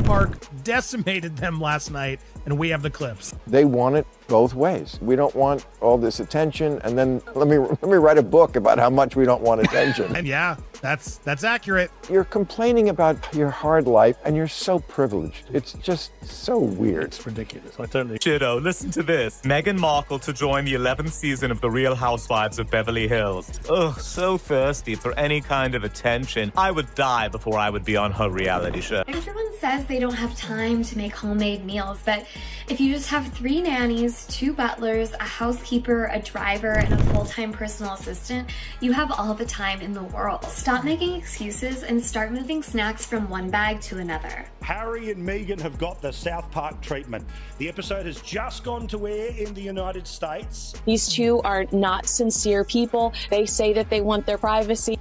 Mark decimated them last night, and we have the clips. They want it both ways. We don't want all this attention, and then let me write a book about how much we don't want attention. And yeah, that's accurate. You're complaining about your hard life, and you're so privileged. It's just so weird. It's ridiculous. I totally... Jiddo, listen to this. Meghan Markle to join the 11th season of The Real Housewives of Beverly Hills. Ugh, so thirsty for any kind of attention. I would die before I would be on her reality show. Everyone says they don't have time to make homemade meals, but if you just have 3 nannies, 2 butlers, a housekeeper, a driver, and a full-time personal assistant, you have all the time in the world. Stop making excuses and start moving snacks from one bag to another. Harry and Meghan have got the South Park treatment. The episode has just gone to air in the United States. These two are not sincere people. They say that they want their privacy.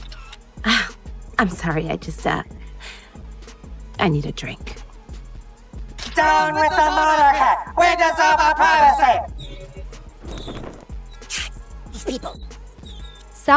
I'm sorry, I need a drink. Down with the monarchy! We deserve our privacy! These people.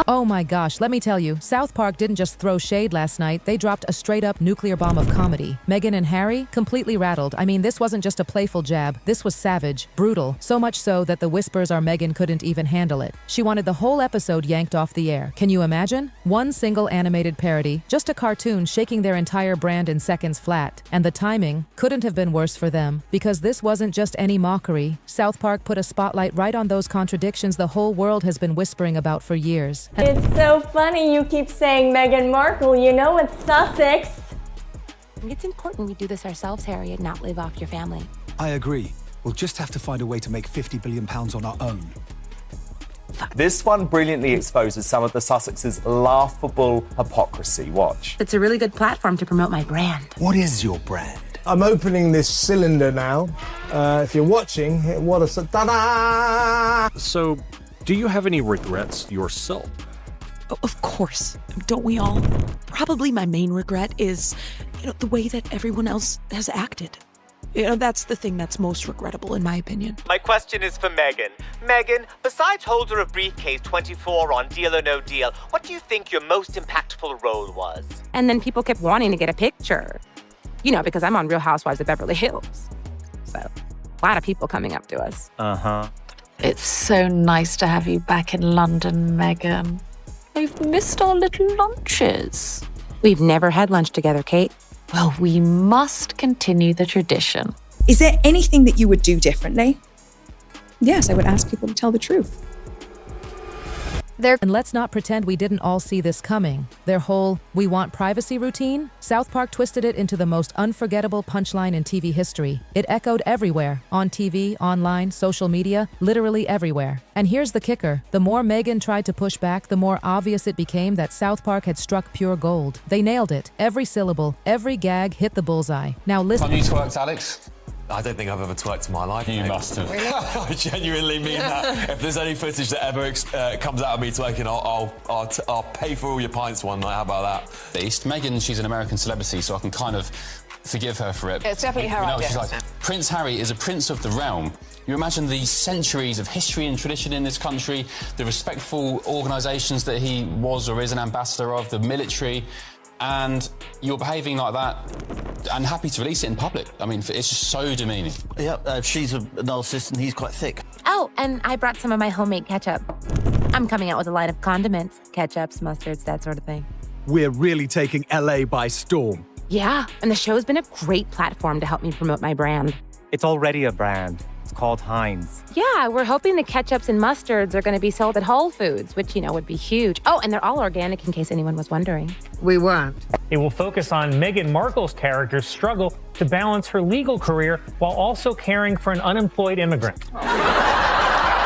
Oh my gosh, let me tell you, South Park didn't just throw shade last night, they dropped a straight-up nuclear bomb of comedy. Meghan and Harry, completely rattled. I mean, this wasn't just a playful jab, this was savage, brutal, so much so that the whispers are Meghan couldn't even handle it. She wanted the whole episode yanked off the air. Can you imagine? One single animated parody, just a cartoon shaking their entire brand in seconds flat. And the timing couldn't have been worse for them, because this wasn't just any mockery. South Park put a spotlight right on those contradictions the whole world has been whispering about for years. It's so funny you keep saying Meghan Markle, you know it's Sussex. It's important we do this ourselves, Harry, and not live off your family. I agree. We'll just have to find a way to make £50 billion on our own. This one brilliantly exposes some of the Sussex's laughable hypocrisy. Watch. It's a really good platform to promote my brand. What is your brand? I'm opening this cylinder now. If you're watching, what a... Ta-da! So, do you have any regrets yourself? Of course. Don't we all? Probably my main regret is, the way that everyone else has acted. That's the thing that's most regrettable, in my opinion. My question is for Meghan. Meghan, besides holder of briefcase 24 on Deal or No Deal, what do you think your most impactful role was? And then people kept wanting to get a picture. Because I'm on Real Housewives of Beverly Hills. So, a lot of people coming up to us. Uh-huh. It's so nice to have you back in London, Meghan. I've missed our little lunches. We've never had lunch together, Kate. Well, we must continue the tradition. Is there anything that you would do differently? Yes, I would ask people to tell the truth. And let's not pretend we didn't all see this coming. Their whole "we want privacy" routine, South Park twisted it into the most unforgettable punchline in TV history. It echoed everywhere, on TV, online, social media, literally everywhere. And here's the kicker. The more Meghan tried to push back, the more obvious it became that South Park had struck pure gold. They nailed it. Every syllable, every gag hit the bullseye. Now listen. Have you twerked, Alex? I don't think I've ever twerked in my life. You must have. I genuinely mean that. If there's any footage that ever comes out of me twerking, I'll pay for all your pints one night. How about that? Meghan, she's an American celebrity, so I can kind of forgive her for it. It's definitely her idea. She's like, Prince Harry is a prince of the realm. You imagine the centuries of history and tradition in this country, the respectful organisations that he was or is an ambassador of, the military, and you're behaving like that and happy to release it in public. I mean, it's just so demeaning. Yeah, she's a narcissist and he's quite thick. Oh, and I brought some of my homemade ketchup. I'm coming out with a line of condiments, ketchups, mustards, that sort of thing. We're really taking LA by storm. Yeah, and the show's been a great platform to help me promote my brand. It's already a brand. It's called Heinz. Yeah, we're hoping the ketchups and mustards are going to be sold at Whole Foods, which, would be huge. Oh, and they're all organic, in case anyone was wondering. We weren't. It will focus on Meghan Markle's character's struggle to balance her legal career while also caring for an unemployed immigrant.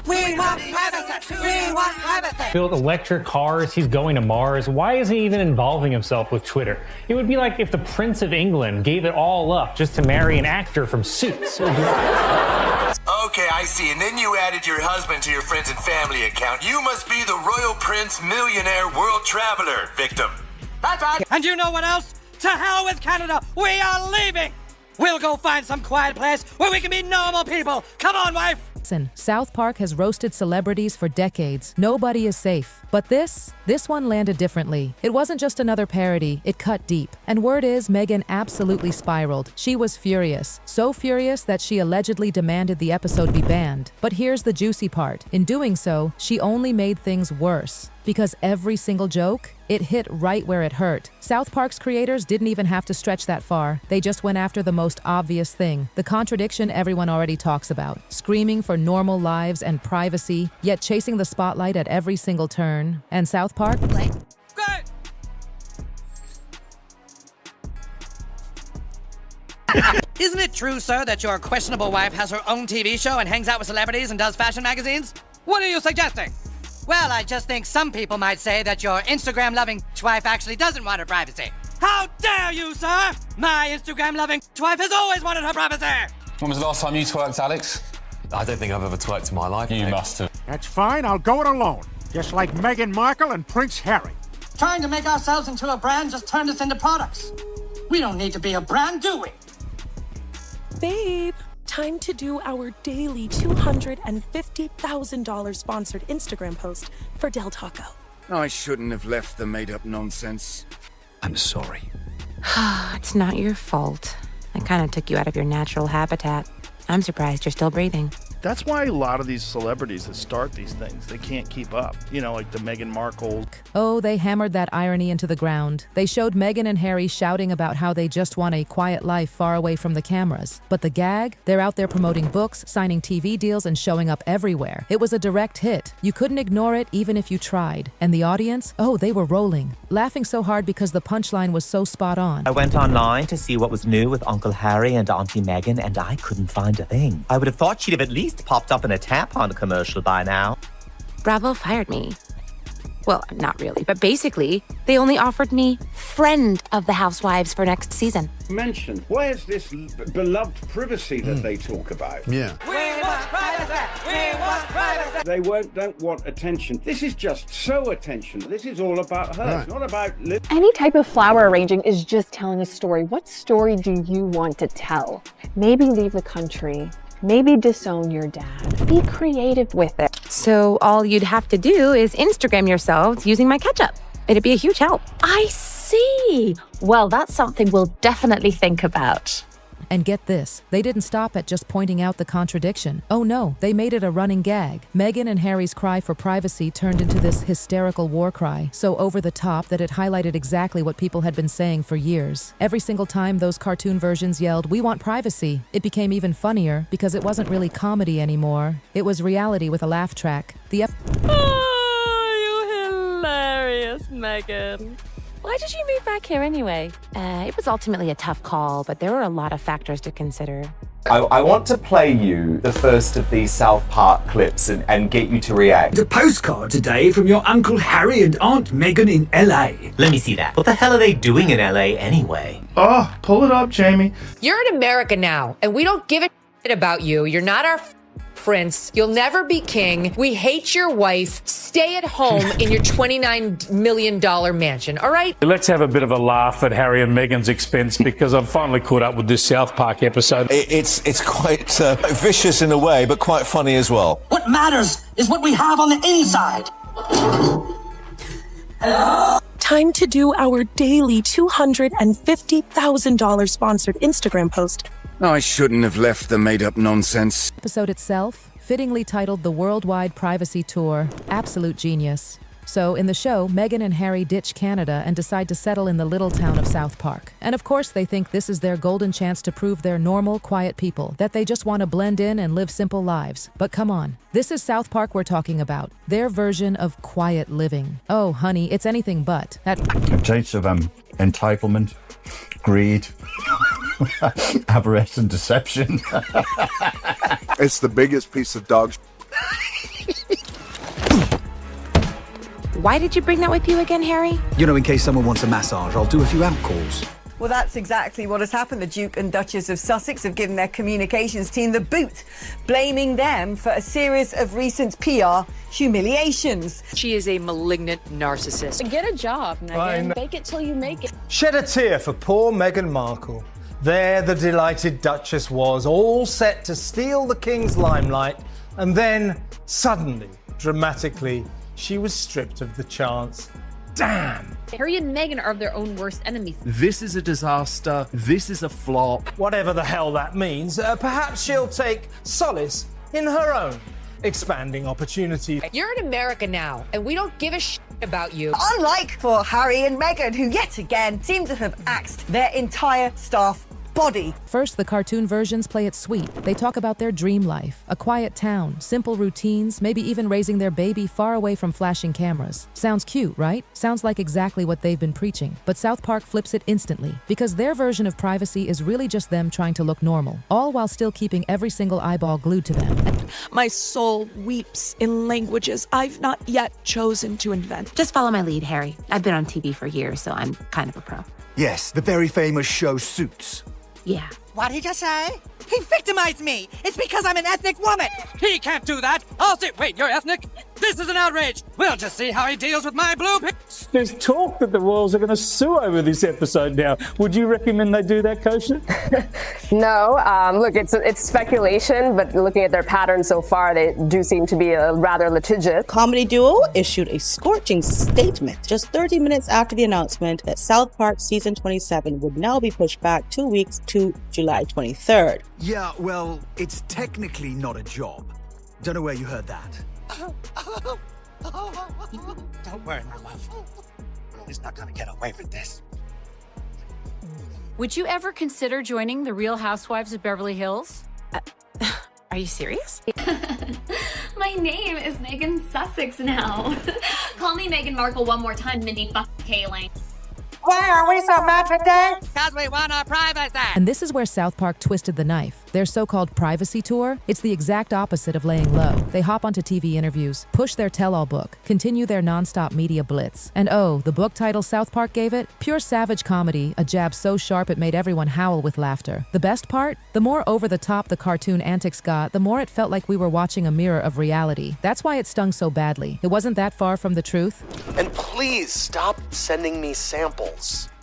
We want privacy! We want privacy! Built electric cars, he's going to Mars. Why is he even involving himself with Twitter? It would be like if the Prince of England gave it all up just to marry an actor from Suits. Okay, I see. And then you added your husband to your friends and family account. You must be the Royal Prince Millionaire World Traveler victim. That's right. And you know what else? To hell with Canada. We are leaving. We'll go find some quiet place where we can be normal people. Come on, wife. Listen, South Park has roasted celebrities for decades. Nobody is safe. But this one landed differently. It wasn't just another parody, it cut deep. And word is, Meghan absolutely spiraled. She was furious. So furious that she allegedly demanded the episode be banned. But here's the juicy part. In doing so, she only made things worse. Because every single joke, it hit right where it hurt. South Park's creators didn't even have to stretch that far. They just went after the most obvious thing, the contradiction everyone already talks about. Screaming for normal lives and privacy, yet chasing the spotlight at every single turn. And South Park? Isn't it true, sir, that your questionable wife has her own TV show and hangs out with celebrities and does fashion magazines? What are you suggesting? Well, I just think some people might say that your Instagram-loving wife actually doesn't want her privacy. How dare you, sir? My Instagram-loving wife has always wanted her privacy! When was the last time you twerked, Alex? I don't think I've ever twerked in my life. You mate. must have. That's fine, I'll go it alone. Just like Meghan Markle and Prince Harry. Trying to make ourselves into a brand just turned us into products. We don't need to be a brand, do we? Babe, time to do our daily $250,000 sponsored Instagram post for Del Taco. I shouldn't have left the made-up nonsense. I'm sorry. It's not your fault. I kind of took you out of your natural habitat. I'm surprised you're still breathing. That's why a lot of these celebrities that start these things, they can't keep up. You know, like the Meghan Markle. Oh, they hammered that irony into the ground. They showed Meghan and Harry shouting about how they just want a quiet life far away from the cameras. But the gag? They're out there promoting books, signing TV deals, and showing up everywhere. It was a direct hit. You couldn't ignore it even if you tried. And the audience? Oh, they were rolling. Laughing so hard because the punchline was so spot on. I went online to see what was new with Uncle Harry and Auntie Meghan, and I couldn't find a thing. I would have thought she'd have at least popped up in a tampon commercial by now. Bravo fired me. Well, not really, but basically, they only offered me friend of the housewives for next season. Mention, where's this beloved privacy that they talk about? Yeah. We want privacy! We want privacy! They don't want attention. This is just so attention. This is all about her. It's not about... Any type of flower arranging is just telling a story. What story do you want to tell? Maybe leave the country. Maybe disown your dad. Be creative with it. So all you'd have to do is Instagram yourselves using my ketchup. It'd be a huge help. I see. Well, that's something we'll definitely think about. And get this, they didn't stop at just pointing out the contradiction. Oh no, they made it a running gag. Meghan and Harry's cry for privacy turned into this hysterical war cry, so over the top that it highlighted exactly what people had been saying for years. Every single time those cartoon versions yelled, "We want privacy," it became even funnier because it wasn't really comedy anymore. It was reality with a laugh track. Oh, you hilarious, Meghan. Why did you move back here anyway? It was ultimately a tough call, but there were a lot of factors to consider. I want to play you the first of these South Park clips and get you to react. A postcard today from your Uncle Harry and Aunt Meghan in LA. Let me see that. What the hell are they doing in LA anyway? Oh, pull it up, Jamie. You're in America now, and we don't give a shit about you. You're not our prince. You'll never be king. We hate your wife. Stay at home in your $29 million mansion, all right? Let's have a bit of a laugh at Harry and Meghan's expense because I've finally caught up with this South Park episode. It's quite vicious in a way, but quite funny as well. What matters is what we have on the inside. Time to do our daily $250,000 sponsored Instagram post. I shouldn't have left the made-up nonsense. Episode itself, fittingly titled The Worldwide Privacy Tour, absolute genius. So in the show, Meghan and Harry ditch Canada and decide to settle in the little town of South Park. And of course they think this is their golden chance to prove they're normal, quiet people, that they just want to blend in and live simple lives. But come on, this is South Park we're talking about. Their version of quiet living. Oh, honey, it's anything but. A taste of entitlement, greed, avarice and deception. It's the biggest piece of dog. Why did you bring that with you again, Harry? You know, in case someone wants a massage, I'll do a few amp calls. Well, that's exactly what has happened. The Duke and Duchess of Sussex have given their communications team the boot, blaming them for a series of recent PR humiliations. She is a malignant narcissist. Get a job, Meghan. Fake it till you make it. Shed a tear for poor Meghan Markle. There the delighted Duchess was, all set to steal the King's limelight, And then, suddenly, dramatically, she was stripped of the chance. Damn! Harry and Meghan are their own worst enemies. This is a disaster. This is a flop. Whatever the hell that means, perhaps she'll take solace in her own expanding opportunity. You're in America now, and we don't give a about you. Unlike for Harry and Meghan, who yet again seem to have axed their entire staff body. First, the cartoon versions play it sweet. They talk about their dream life, a quiet town, simple routines, maybe even raising their baby far away from flashing cameras. Sounds cute, right? Sounds like exactly what they've been preaching. But South Park flips it instantly, because their version of privacy is really just them trying to look normal, all while still keeping every single eyeball glued to them. My soul weeps in languages I've not yet chosen to invent. Just follow my lead, Harry. I've been on TV for years, so I'm kind of a pro. Yes, the very famous show Suits. Yeah. What did he just say? He victimized me. It's because I'm an ethnic woman. He can't do that. I'll say, wait, you're ethnic? This is an outrage. We'll just see how he deals with my blue pics. There's talk that the Royals are going to sue over this episode now. Would you recommend they do that, Kosha? No, look, it's speculation, but looking at their pattern so far, they do seem to be rather litigious. Comedy duo issued a scorching statement just 30 minutes after the announcement that South Park season 27 would now be pushed back 2 weeks to July 23rd. Yeah, well, it's technically not a job. Don't know where you heard that. Don't worry, my love. He's not gonna get away with this. Would you ever consider joining the Real Housewives of Beverly Hills? Are you serious? My name is Megan Sussex now. Call me Meghan Markle one more time, Mindy Kaling. Why are we so mad today? Because we want our privacy. And this is where South Park twisted the knife. Their so-called privacy tour, it's the exact opposite of laying low. They hop onto TV interviews, push their tell-all book, continue their non-stop media blitz. And oh, the book title South Park gave it? Pure savage comedy, a jab so sharp it made everyone howl with laughter. The best part? The more over-the-top the cartoon antics got, the more it felt like we were watching a mirror of reality. That's why it stung so badly. It wasn't that far from the truth. And please stop sending me samples.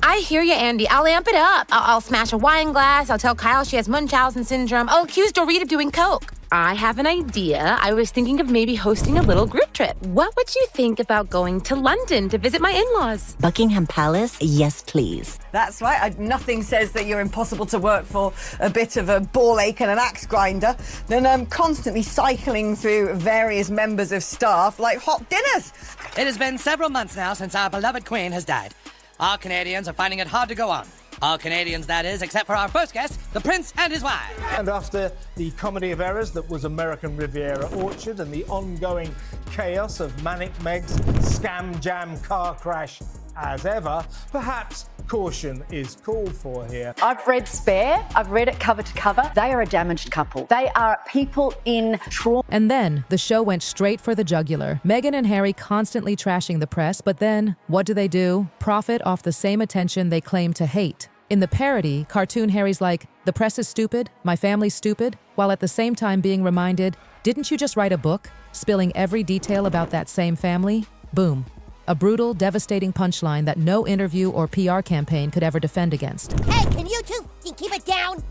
I hear you, Andy. I'll amp it up. I'll smash a wine glass. I'll tell Kyle she has Munchausen syndrome. I'll accuse Dorit of doing coke. I have an idea. I was thinking of maybe hosting a little group trip. What would you think about going to London to visit my in-laws? Buckingham Palace? Yes, please. That's right. Nothing says that you're impossible to work for a bit of a ball ache and an axe grinder than constantly cycling through various members of staff like hot dinners. It has been several months now since our beloved queen has died. All Canadians are finding it hard to go on. All Canadians, that is, except for our first guest, the Prince and his wife. And after the comedy of errors that was American Riviera Orchard and the ongoing chaos of Manic Meg's scam jam car crash as ever, perhaps caution is called for here. I've read Spare. I've read it cover to cover. They are a damaged couple. They are people in trauma. And then the show went straight for the jugular. Meghan and Harry constantly trashing the press, but then what do? Profit off the same attention they claim to hate. In the parody, cartoon Harry's like, the press is stupid, my family's stupid, while at the same time being reminded, didn't you just write a book, spilling every detail about that same family? Boom. A brutal, devastating punchline that no interview or PR campaign could ever defend against. Hey, can you two keep it down?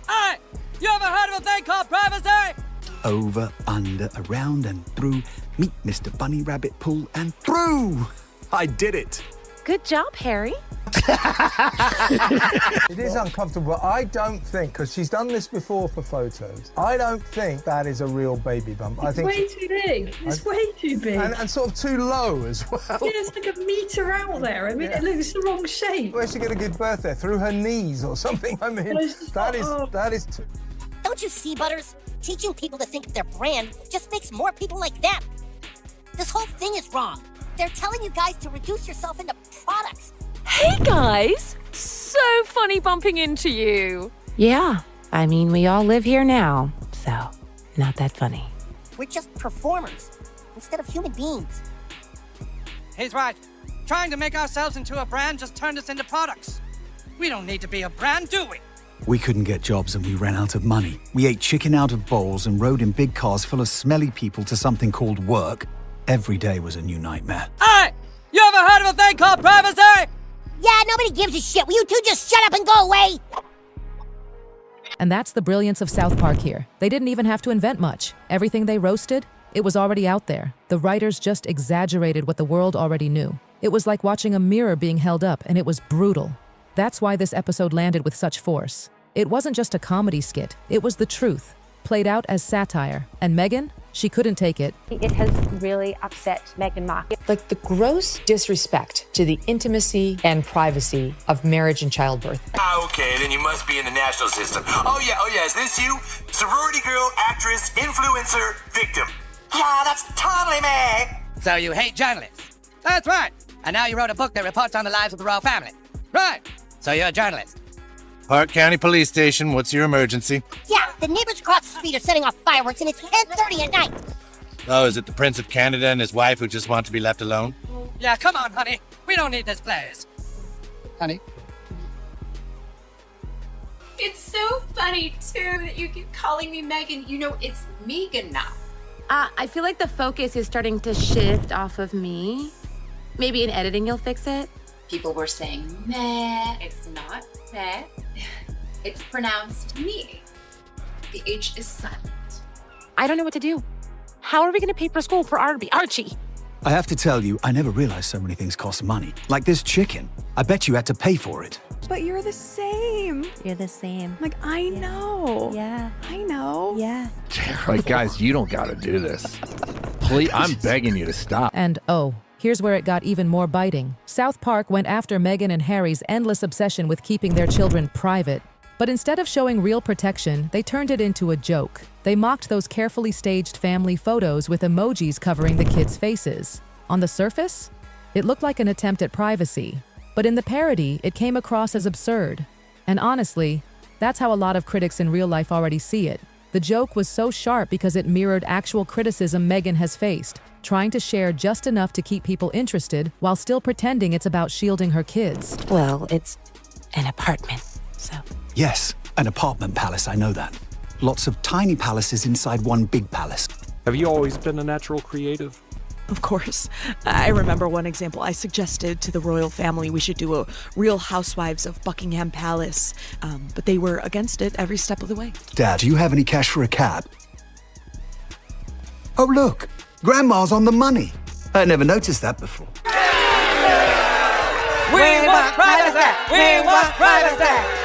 Hey, you ever heard of a thing called privacy? Over, under, around, and through. Meet Mr. Bunny Rabbit, pull, and through! I did it! Good job, Harry. It is uncomfortable, but I don't think, because she's done this before for photos, I don't think that is a real baby bump. I think way too big. It's way too big. And sort of too low as well. Yeah, it's like a metre out there. I mean, it looks the wrong shape. Where's she going to give birth there? Through her knees or something? I mean, that is too... Don't you see, Butters? Teaching people to think of their brand just makes more people like them. This whole thing is wrong. They're telling you guys to reduce yourself into products. Hey, guys. So funny bumping into you. Yeah, I mean, we all live here now, so not that funny. We're just performers instead of human beings. He's right. Trying to make ourselves into a brand just turned us into products. We don't need to be a brand, do we? We couldn't get jobs and we ran out of money. We ate chicken out of bowls and rode in big cars full of smelly people to something called work. Every day was a new nightmare. Hey! You ever heard of a thing called privacy? Yeah, nobody gives a shit. Will you two just shut up and go away? And that's the brilliance of South Park here. They didn't even have to invent much. Everything they roasted, it was already out there. The writers just exaggerated what the world already knew. It was like watching a mirror being held up, and it was brutal. That's why this episode landed with such force. It wasn't just a comedy skit, it was the truth, played out as satire. And Meghan, she couldn't take it. It has really upset Meghan Markle. Like the gross disrespect to the intimacy and privacy of marriage and childbirth. Okay, then you must be in the national system. Oh yeah, is this you? Sorority girl, actress, influencer, victim. Yeah, that's totally me. So you hate journalists? That's right. And now you wrote a book that reports on the lives of the royal family. Right. So you're a journalist. Park County Police Station, what's your emergency? Yeah, the neighbors across the street are setting off fireworks and it's 10:30 at night. Oh, is it the Prince of Canada and his wife who just want to be left alone? Yeah, come on, honey. We don't need this place. Honey? It's so funny, too, that you keep calling me Megan. You know, it's Megan now. I feel like the focus is starting to shift off of me. Maybe in editing you'll fix it. People were saying meh. It's not meh. It's pronounced me. The H is silent. I don't know what to do. How are we going to pay for school for Archie? I have to tell you, I never realized so many things cost money. Like this chicken. I bet you had to pay for it. But you're the same. You're the same. Like, I know. Yeah. I know. Yeah. Like, guys, you don't gotta do this. Please, I'm begging you to stop. And oh, here's where it got even more biting. South Park went after Meghan and Harry's endless obsession with keeping their children private. But instead of showing real protection, they turned it into a joke. They mocked those carefully staged family photos with emojis covering the kids' faces. On the surface, it looked like an attempt at privacy. But in the parody, it came across as absurd. And honestly, that's how a lot of critics in real life already see it. The joke was so sharp because it mirrored actual criticism Meghan has faced, trying to share just enough to keep people interested while still pretending it's about shielding her kids. Well, it's an apartment, so. Yes, an apartment palace, I know that. Lots of tiny palaces inside one big palace. Have you always been a natural creative? Of course. I remember one example. I suggested to the royal family we should do a Real Housewives of Buckingham Palace, but they were against it every step of the way. Dad, do you have any cash for a cab? Oh, look, Grandma's on the money. I never noticed that before. We want privacy! We want privacy!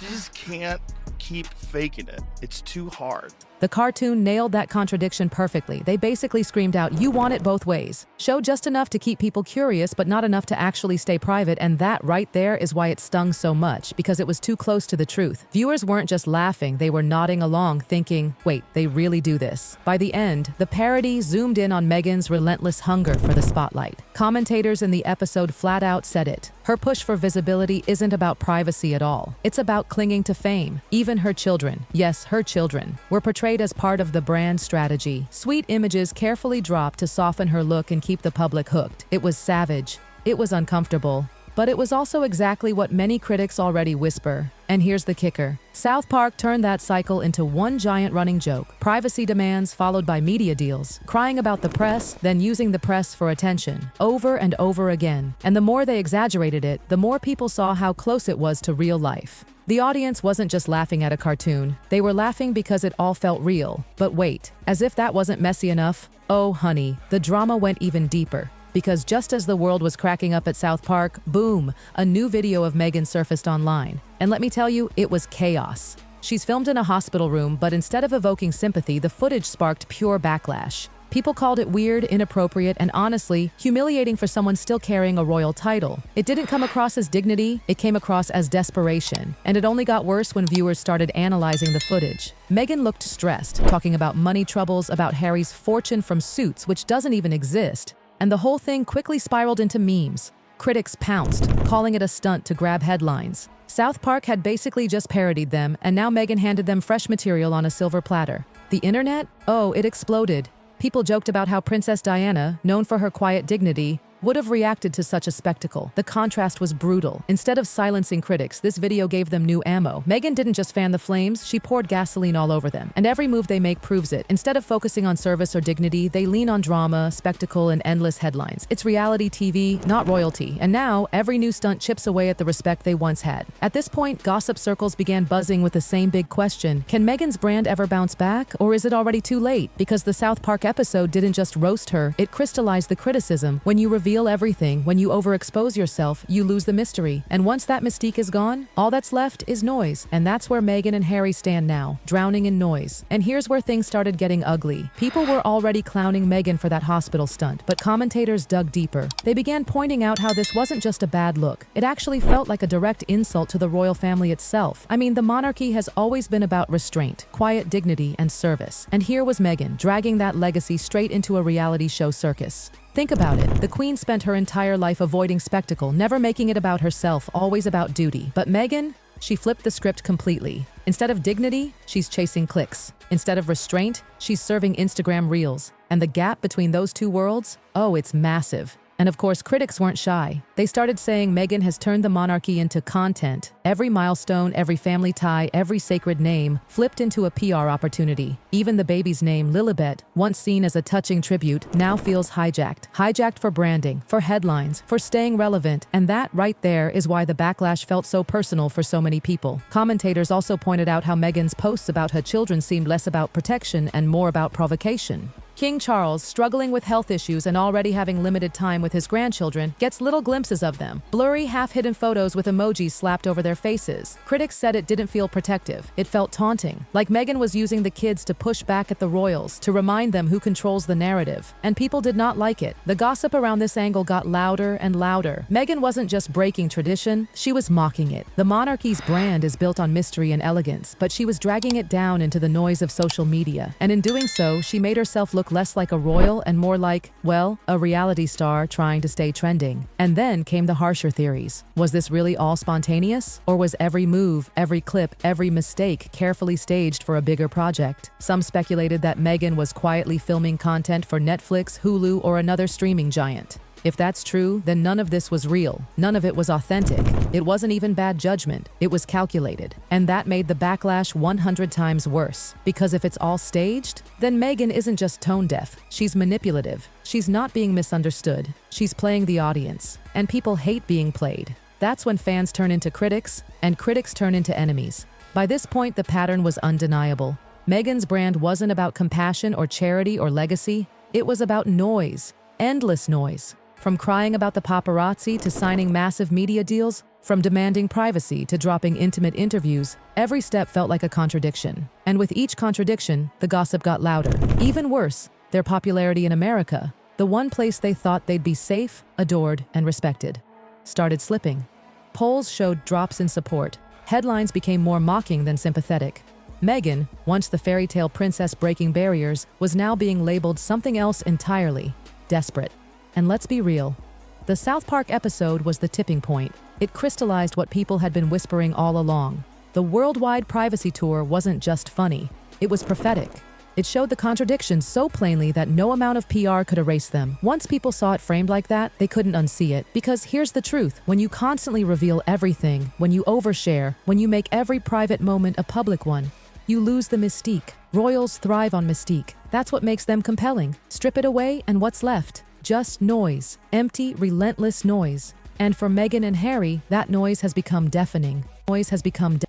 You just can't keep faking it. It's too hard. The cartoon nailed that contradiction perfectly. They basically screamed out, "You want it both ways." Show just enough to keep people curious, but not enough to actually stay private, and that right there is why it stung so much, because it was too close to the truth. Viewers weren't just laughing, they were nodding along, thinking, wait, they really do this. By the end, the parody zoomed in on Meghan's relentless hunger for the spotlight. Commentators in the episode flat out said it. Her push for visibility isn't about privacy at all. It's about clinging to fame. Even her children, yes, her children, were portrayed as part of the brand strategy. Sweet images carefully dropped to soften her look and keep the public hooked. It was savage. It was uncomfortable. But it was also exactly what many critics already whisper. And here's the kicker. South Park turned that cycle into one giant running joke. Privacy demands followed by media deals, crying about the press, then using the press for attention, over and over again. And the more they exaggerated it, the more people saw how close it was to real life. The audience wasn't just laughing at a cartoon. They were laughing because it all felt real. But wait, as if that wasn't messy enough, oh honey, the drama went even deeper. Because just as the world was cracking up at South Park, boom, a new video of Meghan surfaced online. And let me tell you, it was chaos. She's filmed in a hospital room, but instead of evoking sympathy, the footage sparked pure backlash. People called it weird, inappropriate, and honestly, humiliating for someone still carrying a royal title. It didn't come across as dignity, it came across as desperation. And it only got worse when viewers started analyzing the footage. Meghan looked stressed, talking about money troubles, about Harry's fortune from suits, which doesn't even exist. And the whole thing quickly spiraled into memes. Critics pounced, calling it a stunt to grab headlines. South Park had basically just parodied them, and now Meghan handed them fresh material on a silver platter. The internet? Oh, it exploded. People joked about how Princess Diana, known for her quiet dignity, would have reacted to such a spectacle. The contrast was brutal. Instead of silencing critics, this video gave them new ammo. Meghan didn't just fan the flames, she poured gasoline all over them. And every move they make proves it. Instead of focusing on service or dignity, they lean on drama, spectacle, and endless headlines. It's reality TV, not royalty. And now, every new stunt chips away at the respect they once had. At this point, gossip circles began buzzing with the same big question. Can Meghan's brand ever bounce back? Or is it already too late? Because the South Park episode didn't just roast her, it crystallized the criticism. When you reveal everything, when you overexpose yourself, you lose the mystery. And once that mystique is gone, all that's left is noise. And that's where Meghan and Harry stand now, drowning in noise. And here's where things started getting ugly. People were already clowning Meghan for that hospital stunt, but commentators dug deeper. They began pointing out how this wasn't just a bad look. It actually felt like a direct insult to the royal family itself. I mean, the monarchy has always been about restraint, quiet dignity, and service. And here was Meghan, dragging that legacy straight into a reality show circus. Think about it. The Queen spent her entire life avoiding spectacle, never making it about herself, always about duty. But Meghan, she flipped the script completely. Instead of dignity, she's chasing clicks. Instead of restraint, she's serving Instagram reels. And the gap between those two worlds? Oh, it's massive. And of course, critics weren't shy. They started saying Meghan has turned the monarchy into content. Every milestone, every family tie, every sacred name flipped into a PR opportunity. Even the baby's name, Lilibet, once seen as a touching tribute, now feels hijacked. Hijacked for branding, for headlines, for staying relevant. And that right there is why the backlash felt so personal for so many people. Commentators also pointed out how Meghan's posts about her children seemed less about protection and more about provocation. King Charles, struggling with health issues and already having limited time with his grandchildren, gets little glimpses of them. Blurry, half-hidden photos with emojis slapped over their faces. Critics said it didn't feel protective. It felt taunting. Like Meghan was using the kids to push back at the royals, to remind them who controls the narrative. And people did not like it. The gossip around this angle got louder and louder. Meghan wasn't just breaking tradition, she was mocking it. The monarchy's brand is built on mystery and elegance, but she was dragging it down into the noise of social media. And in doing so, she made herself look less like a royal and more like, well, a reality star trying to stay trending. And then came the harsher theories. Was this really all spontaneous? Or was every move, every clip, every mistake carefully staged for a bigger project? Some speculated that Meghan was quietly filming content for Netflix, Hulu, or another streaming giant. If that's true, then none of this was real. None of it was authentic. It wasn't even bad judgment. It was calculated. And that made the backlash 100 times worse. Because if it's all staged, then Meghan isn't just tone deaf. She's manipulative. She's not being misunderstood. She's playing the audience. And people hate being played. That's when fans turn into critics, and critics turn into enemies. By this point, the pattern was undeniable. Meghan's brand wasn't about compassion or charity or legacy. It was about noise. Endless noise. From crying about the paparazzi to signing massive media deals, from demanding privacy to dropping intimate interviews, every step felt like a contradiction. And with each contradiction, the gossip got louder. Even worse, their popularity in America, the one place they thought they'd be safe, adored, and respected, started slipping. Polls showed drops in support. Headlines became more mocking than sympathetic. Meghan, once the fairy tale princess breaking barriers, was now being labeled something else entirely: desperate. And let's be real, the South Park episode was the tipping point. It crystallized what people had been whispering all along. The worldwide privacy tour wasn't just funny, it was prophetic. It showed the contradictions so plainly that no amount of PR could erase them. Once people saw it framed like that, they couldn't unsee it. Because here's the truth, when you constantly reveal everything, when you overshare, when you make every private moment a public one, you lose the mystique. Royals thrive on mystique. That's what makes them compelling. Strip it away and what's left? Just noise. Empty, relentless noise. And for Meghan and Harry, that noise has become deafening. Noise has become